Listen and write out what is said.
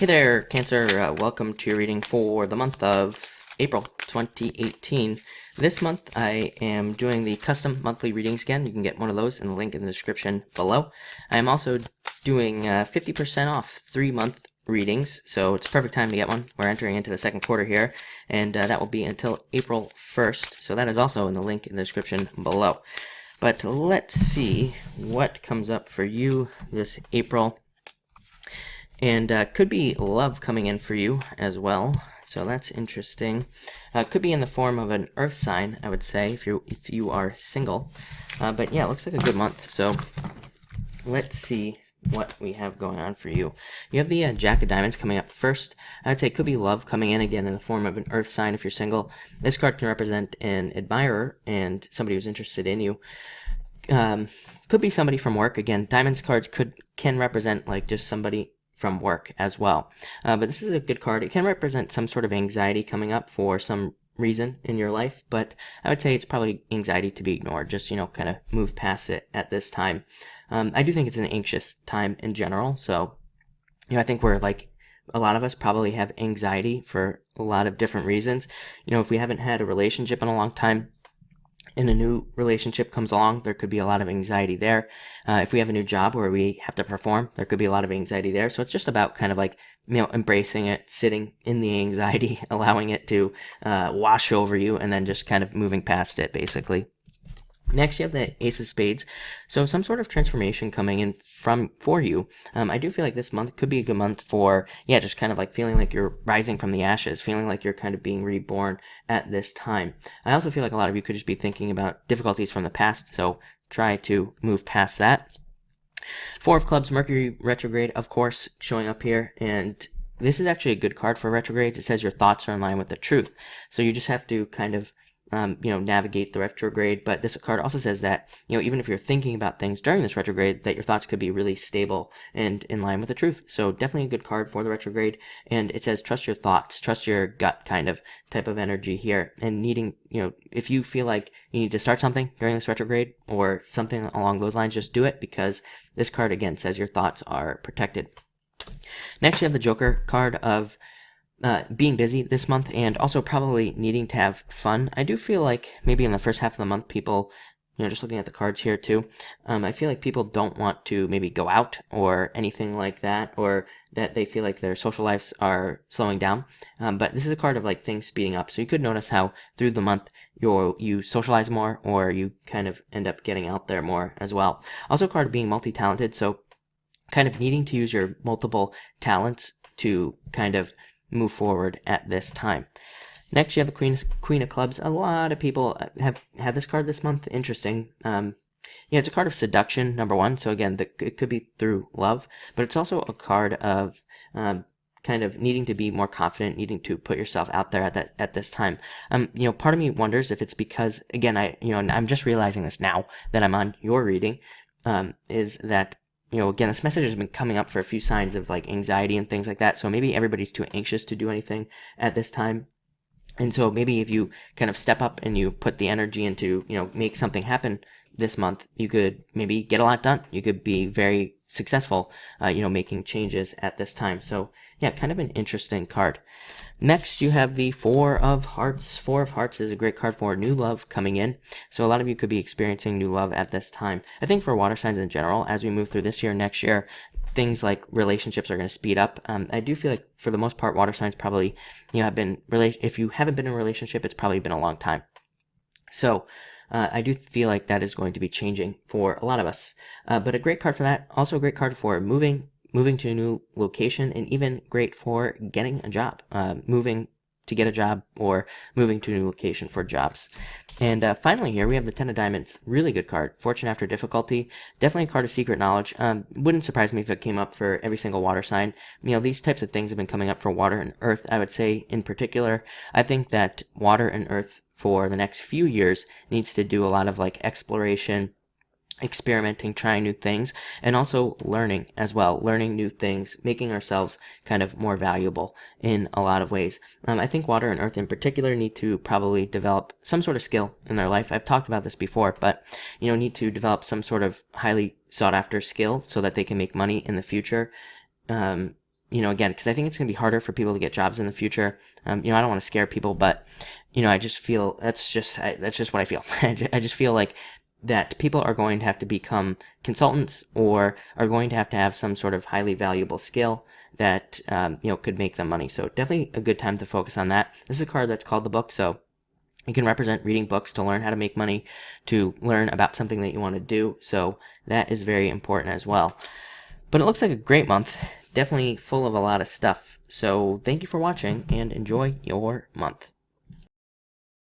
Hey there, Cancer. Welcome to your reading for the month of April 2018. This month I am doing the custom monthly readings again. You can get one of those in the link in the description below. I am also doing 50% off 3-month readings, so it's a perfect time to get one. We're entering into the second quarter here, and that will be until April 1st, so that is also in the link in the description below. But let's see what comes up for you this April. And could be love coming in for you as well, so that's interesting. Could be in the form of an earth sign, I would say, if you are single. But yeah, it looks like a good month. So let's see what we have going on for you. You have the Jack of Diamonds coming up first. I would say it could be love coming in again in the form of an earth sign if you're single. This card can represent an admirer and somebody who's interested in you. Could be somebody from work. Again, Diamonds cards can represent like just somebody from work as well. But this is a good card. It can represent some sort of anxiety coming up for some reason in your life, but I would say it's probably anxiety to be ignored. Just, kind of move past it at this time. I do think it's an anxious time in general, so, I think we're like, a lot of us probably have anxiety for a lot of different reasons. If we haven't had a relationship in a long time, and a new relationship comes along, there could be a lot of anxiety there. If we have a new job where we have to perform, there could be a lot of anxiety there. So it's just about kind of like, embracing it, sitting in the anxiety, allowing it to wash over you, and then just kind of moving past it, basically. Next, you have the Ace of Spades. So some sort of transformation coming in for you. I do feel like this month could be a good month for, just kind of like feeling like you're rising from the ashes, feeling like you're kind of being reborn at this time. I also feel like a lot of you could just be thinking about difficulties from the past, so try to move past that. Four of Clubs, Mercury retrograde, of course, showing up here, and this is actually a good card for retrogrades. It says your thoughts are in line with the truth. So you just have to kind of navigate the retrograde. But this card also says that, even if you're thinking about things during this retrograde, that your thoughts could be really stable and in line with the truth. So definitely a good card for the retrograde. And it says, trust your thoughts, trust your gut type of energy here. And needing, if you feel like you need to start something during this retrograde or something along those lines, just do it, because this card again says your thoughts are protected. Next, you have the Joker card of being busy this month and also probably needing to have fun. I do feel like maybe in the first half of the month, people, just looking at the cards here too, I feel like people don't want to maybe go out or anything like that, or that they feel like their social lives are slowing down. But this is a card of like things speeding up. So you could notice how through the month you socialize more, or you kind of end up getting out there more as well. Also a card of being multi-talented. So kind of needing to use your multiple talents to kind of move forward at this time. Next, you have the Queen of Clubs. A lot of people have had this card this month. Interesting. It's a card of seduction, number one. So again, it could be through love, but it's also a card of kind of needing to be more confident, needing to put yourself out there at this time. Part of me wonders if it's because, again, I'm just realizing this now that I'm on your reading, is that again, this message has been coming up for a few signs of like anxiety and things like that. So maybe everybody's too anxious to do anything at this time. And so maybe if you kind of step up and you put the energy into, make something happen this month, you could maybe get a lot done. You could be very successful, making changes at this time. So yeah, kind of an interesting card. Next, you have the Four of Hearts. Four of Hearts is a great card for new love coming in. So a lot of you could be experiencing new love at this time. I think for water signs in general, as we move through this year, next year, things like relationships are going to speed up. I do feel like for the most part, water signs probably, if you haven't been in a relationship, it's probably been a long time. So I do feel like that is going to be changing for a lot of us. But a great card for that. Also a great card for moving to a new location, and even great for getting a job, moving to get a job or moving to a new location for jobs. And finally here we have the Ten of Diamonds. Really good card. Fortune after difficulty. Definitely a card of secret knowledge. Wouldn't surprise me if it came up for every single water sign. These types of things have been coming up for water and earth, I would say in particular. I think that water and earth for the next few years needs to do a lot of like exploration, experimenting, trying new things, and also learning as well, learning new things, making ourselves kind of more valuable in a lot of ways. I think water and earth in particular need to probably develop some sort of skill in their life. I've talked about this before, but need to develop some sort of highly sought after skill so that they can make money in the future. again, because I think it's going to be harder for people to get jobs in the future. I don't want to scare people, but I just feel that's just what I feel. I just feel like that people are going to have to become consultants, or are going to have some sort of highly valuable skill that could make them money. So definitely a good time to focus on that. This is a card that's called the Book, so it can represent reading books to learn how to make money, to learn about something that you want to do. So that is very important as well. But it looks like a great month, definitely full of a lot of stuff. So thank you for watching, and enjoy your month.